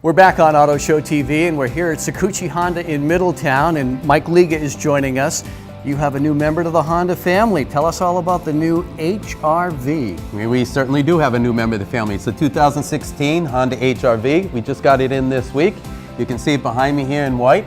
We're back on Auto Show TV, and we're here at Saccucci Honda in Middletown, and Mike Liga is joining us. You have a new member to the Honda family. Tell us all about the new HRV. We certainly do have a new member of the family. It's the 2016 Honda HRV. We just got it in this week. You can see it behind me here in white.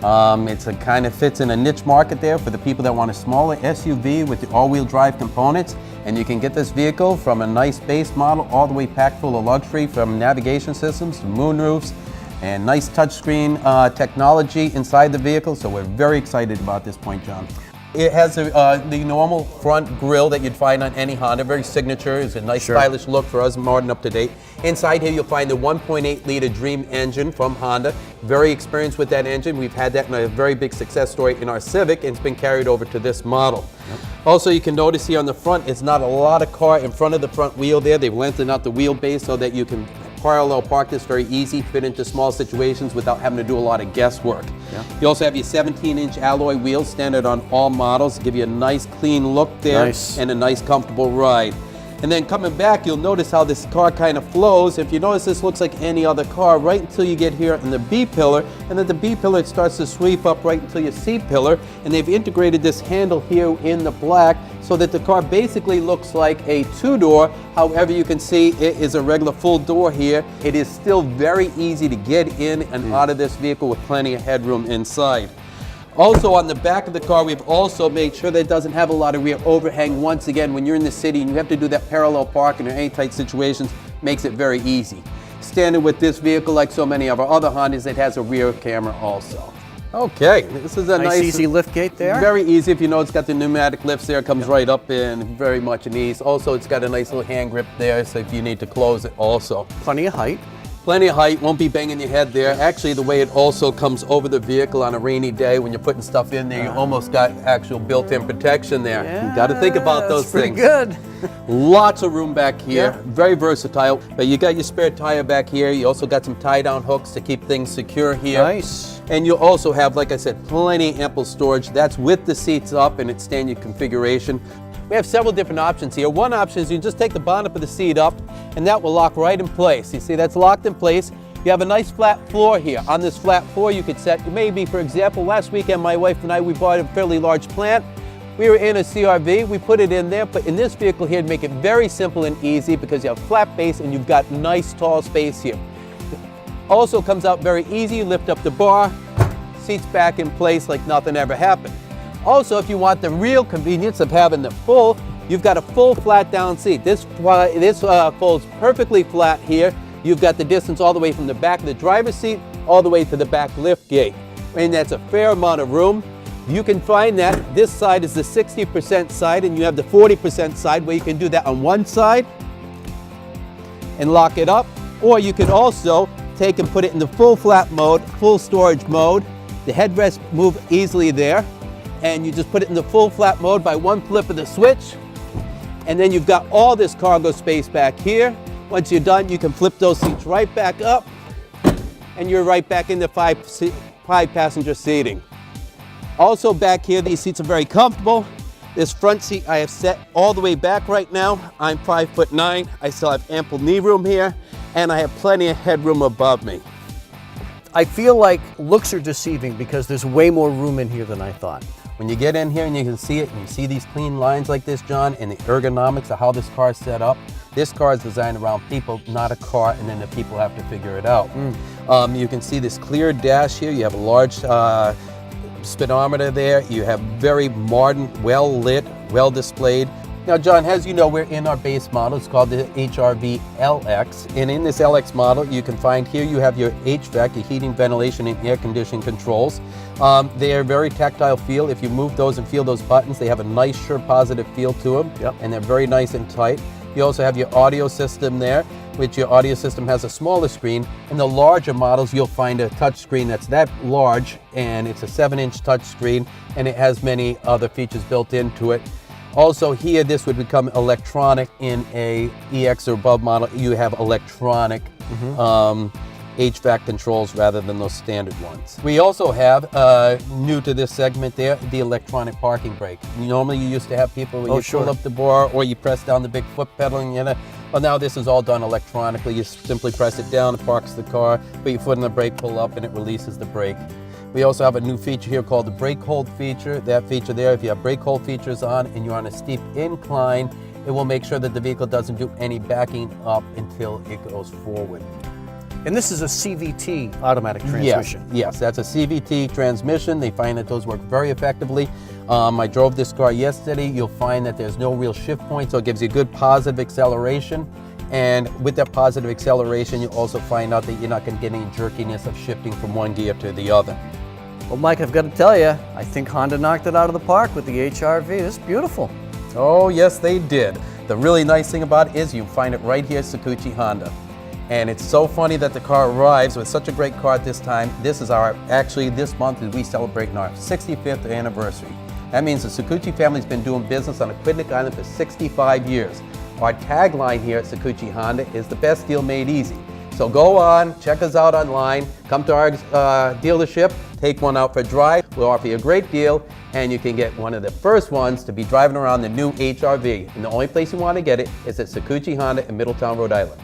It kind of fits in a niche market there for the people that want a smaller SUV with the all-wheel drive components. And you can get this vehicle from a nice base model all the way packed full of luxury, from navigation systems to moonroofs and nice touchscreen technology inside the vehicle. So we're very excited about this point, John. It has the normal front grille that you'd find on any Honda, very signature. It's a nice stylish look for us, modern, up to date. Inside here you'll find the 1.8 liter Dream engine from Honda. Very experienced with that engine. We've had that in a very big success story in our Civic, and it's been carried over to this model. Also, you can notice here on the front, it's not a lot of car in front of the front wheel there. They've lengthened out the wheelbase so that you can parallel park this very easy, fit into small situations without having to do a lot of guesswork. You also have your 17-inch alloy wheels, standard on all models, give you a nice clean look there and a nice comfortable ride. And then coming back, you'll notice how this car kind of flows. If you notice, this looks like any other car right until you get here in the B pillar, and then the B pillar it starts to sweep up right until your C pillar, and they've integrated this handle here in the black so that the car basically looks like a two-door. However, you can see it is a regular full door here. It is still very easy to get in and out of this vehicle with plenty of headroom inside. Also on the back of the car, we've also made sure that it doesn't have a lot of rear overhang. Once again, when you're in the city and you have to do that parallel parking or any tight situations, makes it very easy. Standard with this vehicle, like so many of our other Hondas, it has a rear camera also. Okay, this is a nice easy lift gate there. Very easy. If you know, it's got the pneumatic lifts there, it comes right up in, very much an ease. Also, it's got a nice little hand grip there, so if you need to close it also. Plenty of height. Plenty of height, won't be banging your head there. Actually, the way it also comes over the vehicle on a rainy day when you're putting stuff in there, you almost got actual built-in protection there. You got to think about those things. Good. Lots of room back here, very versatile. But you got your spare tire back here. You also got some tie-down hooks to keep things secure here. Nice. And you also have, like I said, plenty ample storage. That's with the seats up and its standard configuration. We have several different options here. One option is you just take the bonnet of the seat up, and that will lock right in place. You see, that's locked in place. You have a nice flat floor here. On this flat floor, you could set, maybe, for example, last weekend, my wife and I, we bought a fairly large plant. We were in a CRV, we put it in there, but in this vehicle here, to make it very simple and easy because you have flat base and you've got nice tall space here. Also comes out very easy. You lift up the bar, seats back in place like nothing ever happened. Also, if you want the real convenience of having the full, you've got a full flat down seat. This folds perfectly flat here. You've got the distance all the way from the back of the driver's seat all the way to the back lift gate. And that's a fair amount of room. You can find that this side is the 60% side, and you have the 40% side where you can do that on one side and lock it up. Or you could also take and put it in the full flat mode, full storage mode. The headrests move easily there. And you just put it in the full flat mode by one flip of the switch. And then you've got all this cargo space back here. Once you're done, you can flip those seats right back up, and you're right back into five passenger seating. Also back here, these seats are very comfortable. This front seat I have set all the way back right now. I'm 5'9". I still have ample knee room here, and I have plenty of headroom above me. I feel like looks are deceiving because there's way more room in here than I thought. When you get in here and you can see it, and you see these clean lines like this, John, and the ergonomics of how this car is set up, this car is designed around people, not a car, and then the people have to figure it out. You can see this clear dash here. You have a large speedometer there. You have very modern, well-lit, well-displayed. Now, John, as you know, we're in our base model. It's called the HRV LX. And in this LX model, you can find here you have your HVAC, your heating, ventilation, and air conditioning controls. They are very tactile feel. If you move those and feel those buttons, they have a nice, sure, positive feel to them. And they're very nice and tight. You also have your audio system there, which your audio system has a smaller screen. In the larger models, you'll find a touch screen that's that large, and it's a 7-inch touch screen, and it has many other features built into it. Also here, this would become electronic. In a EX or above model, you have electronic HVAC controls rather than those standard ones. We also have, new to this segment there, the electronic parking brake. Normally you used to have people when you pull up the bar or you press down the big foot pedal and you Well, now this is all done electronically. You simply press it down, it parks the car, put your foot on the brake, pull up, and it releases the brake. We also have a new feature here called the brake hold feature. That feature there, if you have brake hold features on and you're on a steep incline, it will make sure that the vehicle doesn't do any backing up until it goes forward. And this is a CVT automatic transmission. Yes, that's a CVT transmission. They find that those work very effectively. I drove this car yesterday. You'll find that there's no real shift point, so it gives you good positive acceleration. And with that positive acceleration, you'll also find out that you're not going to get any jerkiness of shifting from one gear to the other. Well, Mike, I've got to tell you, I think Honda knocked it out of the park with the HRV. This is beautiful. Oh, yes, they did. The really nice thing about it is you find it right here at Saccucci Honda. And it's so funny that the car arrives with such a great car at this time. This is actually this month as we celebrate our 65th anniversary. That means the Saccucci family's been doing business on Aquidneck Island for 65 years. Our tagline here at Saccucci Honda is the best deal made easy. So go on, check us out online, come to our dealership, take one out for a drive. We'll offer you a great deal, and you can get one of the first ones to be driving around the new HRV. And the only place you want to get it is at Saccucci Honda in Middletown, Rhode Island.